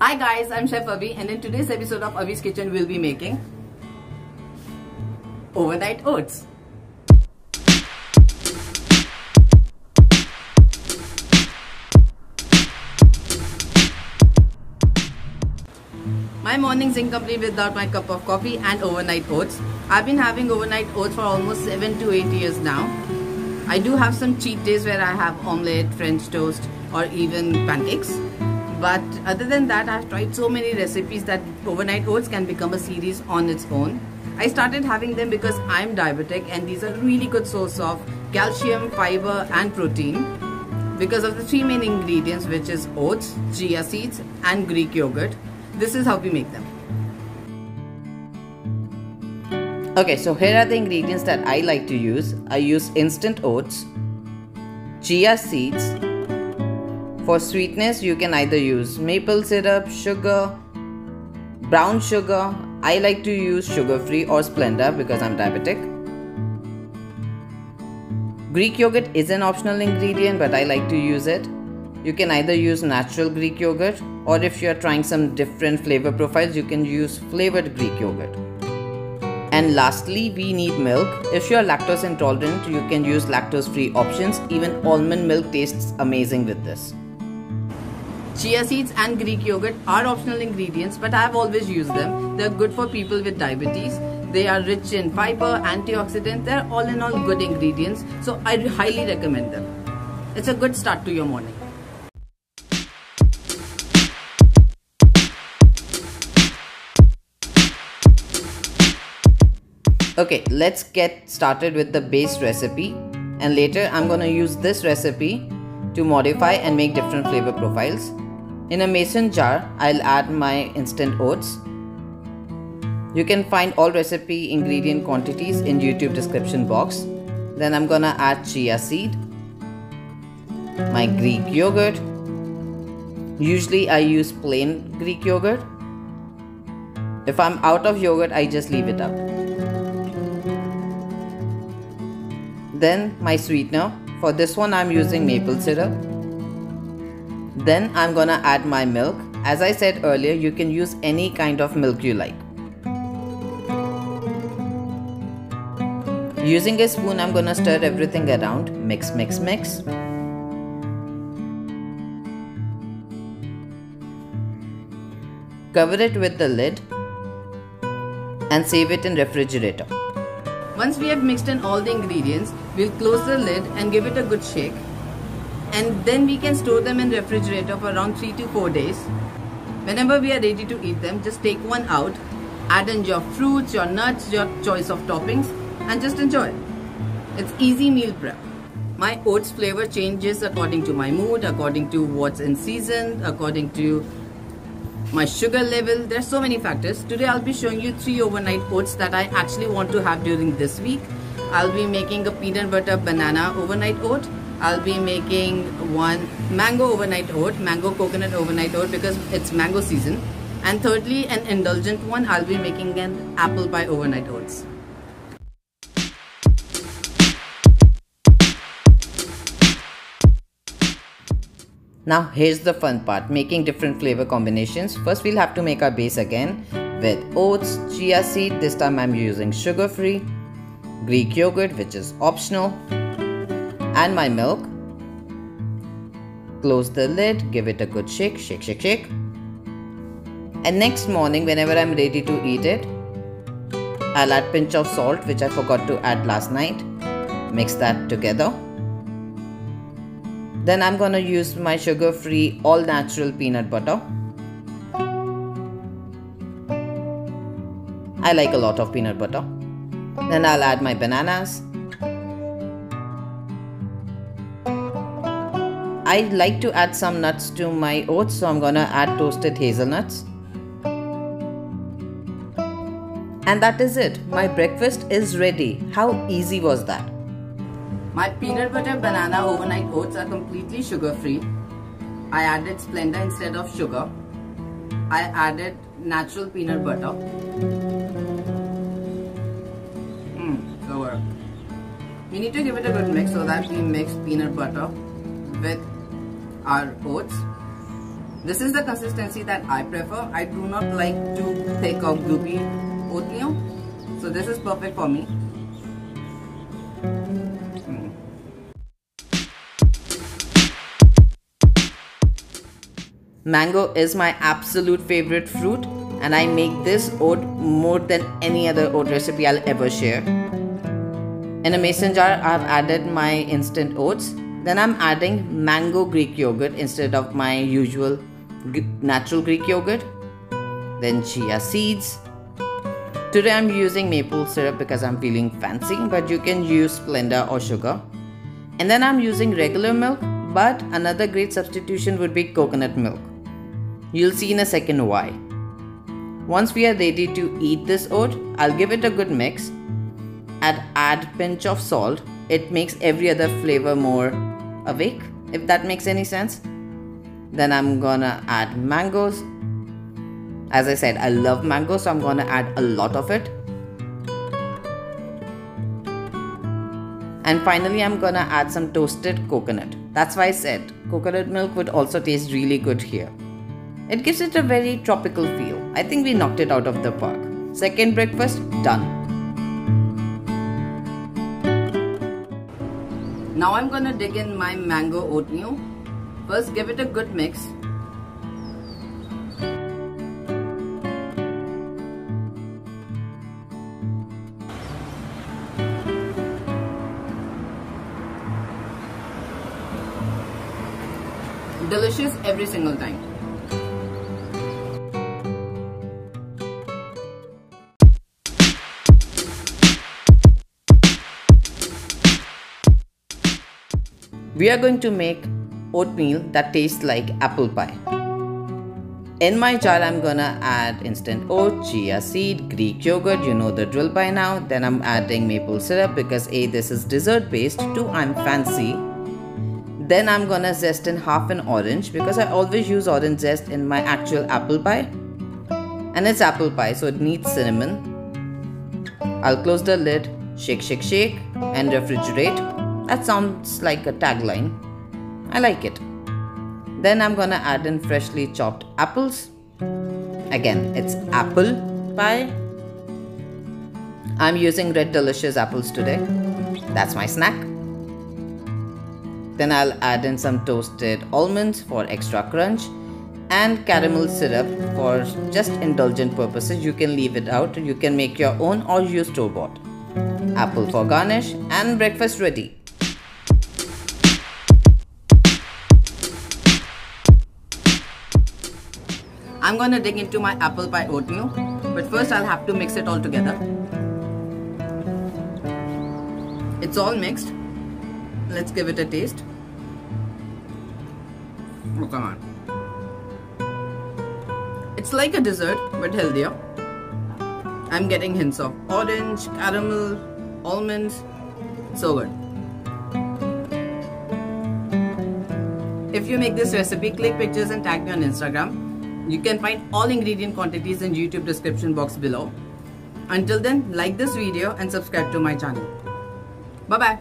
Hi guys, I'm Chef Avi, and in today's episode of Avi's Kitchen we'll be making overnight oats. My morning's incomplete without my cup of coffee and overnight oats. I've been having overnight oats for almost 7 to 8 years now. I do have some cheat days where I have omelette, French toast or even pancakes. But other than that, I've tried so many recipes that overnight oats can become a series on its own. I started having them because I'm diabetic and these are really good source of calcium, fiber and protein because of the three main ingredients, which is oats, chia seeds and Greek yogurt. This is how we make them. Okay, so here are the ingredients that I like to use. I use instant oats, chia seeds. For sweetness, you can either use maple syrup, sugar, brown sugar. I like to use sugar-free or Splenda because I'm diabetic. Greek yogurt is an optional ingredient, but I like to use it. You can either use natural Greek yogurt, or if you are trying some different flavor profiles, you can use flavored Greek yogurt. And lastly, we need milk. If you are lactose intolerant, you can use lactose-free options. Even almond milk tastes amazing with this. Chia seeds and Greek yogurt are optional ingredients, but I have always used them. They are good for people with diabetes. They are rich in fiber, antioxidants. They are all in all good ingredients. So I highly recommend them. It's a good start to your morning. Okay, let's get started with the base recipe. And later I'm going to use this recipe to modify and make different flavor profiles. In a mason jar, I'll add my instant oats. You can find all recipe ingredient quantities in YouTube description box. Then I'm gonna add chia seed, my Greek yogurt. Usually I use plain Greek yogurt. If I'm out of yogurt, I just leave it out. Then my sweetener. For this one I'm using maple syrup. Then I'm gonna add my milk. As I said earlier, you can use any kind of milk you like. Using a spoon, I'm gonna stir everything around. Mix, mix, mix. Cover it with the lid and save it in refrigerator. Once we have mixed in all the ingredients, we'll close the lid and give it a good shake. And then we can store them in refrigerator for around 3 to 4 days. Whenever we are ready to eat them, just take one out, add in your fruits, your nuts, your choice of toppings and just enjoy. It's easy meal prep. My oats flavor changes according to my mood, according to what's in season, according to my sugar level. There's so many factors. Today I'll be showing you 3 overnight oats that I actually want to have during this week. I'll be making a peanut butter banana overnight oat. I'll be making one mango overnight oat, mango coconut overnight oat because it's mango season. And thirdly, an indulgent one, I'll be making an apple pie overnight oats. Now here's the fun part, making different flavor combinations. First we'll have to make our base again with oats, chia seed, this time I'm using sugar-free, Greek yogurt which is optional, and my milk. Close the lid, give it a good shake, shake, shake, shake. And next morning whenever I'm ready to eat it, I'll add pinch of salt which I forgot to add last night. Mix that together. Then I'm gonna use my sugar-free all natural peanut butter. I like a lot of peanut butter. Then I'll add my bananas. I like to add some nuts to my oats, so I'm gonna add toasted hazelnuts. And that is it. My breakfast is ready. How easy was that? My peanut butter banana overnight oats are completely sugar-free. I added Splenda instead of sugar. I added natural peanut butter. So we need to give it a good mix so that we mix peanut butter with our oats. This is the consistency that I prefer. I do not like too thick or gloopy oatmeal. So this is perfect for me. Mango is my absolute favorite fruit, and I make this oat more than any other oat recipe I'll ever share. In a mason jar, I've added my instant oats. Then I'm adding mango Greek yogurt instead of my usual natural Greek yogurt. Then chia seeds. Today I'm using maple syrup because I'm feeling fancy, but you can use Splenda or sugar. And then I'm using regular milk, but another great substitution would be coconut milk. You'll see in a second why. Once we are ready to eat this oat, I'll give it a good mix. Add pinch of salt. It makes every other flavor more awake, if that makes any sense. Then I'm gonna add mangoes. As I said, I love mango, so I'm gonna add a lot of it. And finally, I'm gonna add some toasted coconut. That's why I said coconut milk would also taste really good here. It gives it a very tropical feel. I think we knocked it out of the park. Second breakfast done. Now I'm gonna dig in my mango oatmeal. First, give it a good mix. Delicious every single time. We are going to make oatmeal that tastes like apple pie. In my jar, I'm gonna add instant oat, chia seed, Greek yogurt, you know the drill by now. Then I'm adding maple syrup because A, this is dessert based, 2, I'm fancy. Then I'm gonna zest in half an orange because I always use orange zest in my actual apple pie. And it's apple pie, so it needs cinnamon. I'll close the lid, shake, shake, shake, and refrigerate. That sounds like a tagline. I like it. Then I'm gonna add in freshly chopped apples. Again, it's apple pie. I'm using Red Delicious apples today. That's my snack. Then I'll add in some toasted almonds for extra crunch and caramel syrup for just indulgent purposes. You can leave it out. You can make your own or use store-bought. Apple for garnish and breakfast ready. I'm gonna dig into my apple pie oatmeal, but first I'll have to mix it all together. It's all mixed. Let's give it a taste. Oh, come on. It's like a dessert, but healthier. I'm getting hints of orange, caramel, almonds. So good. If you make this recipe, click pictures and tag me on Instagram. You can find all ingredient quantities in YouTube description box below. Until then, like this video and subscribe to my channel. Bye-bye.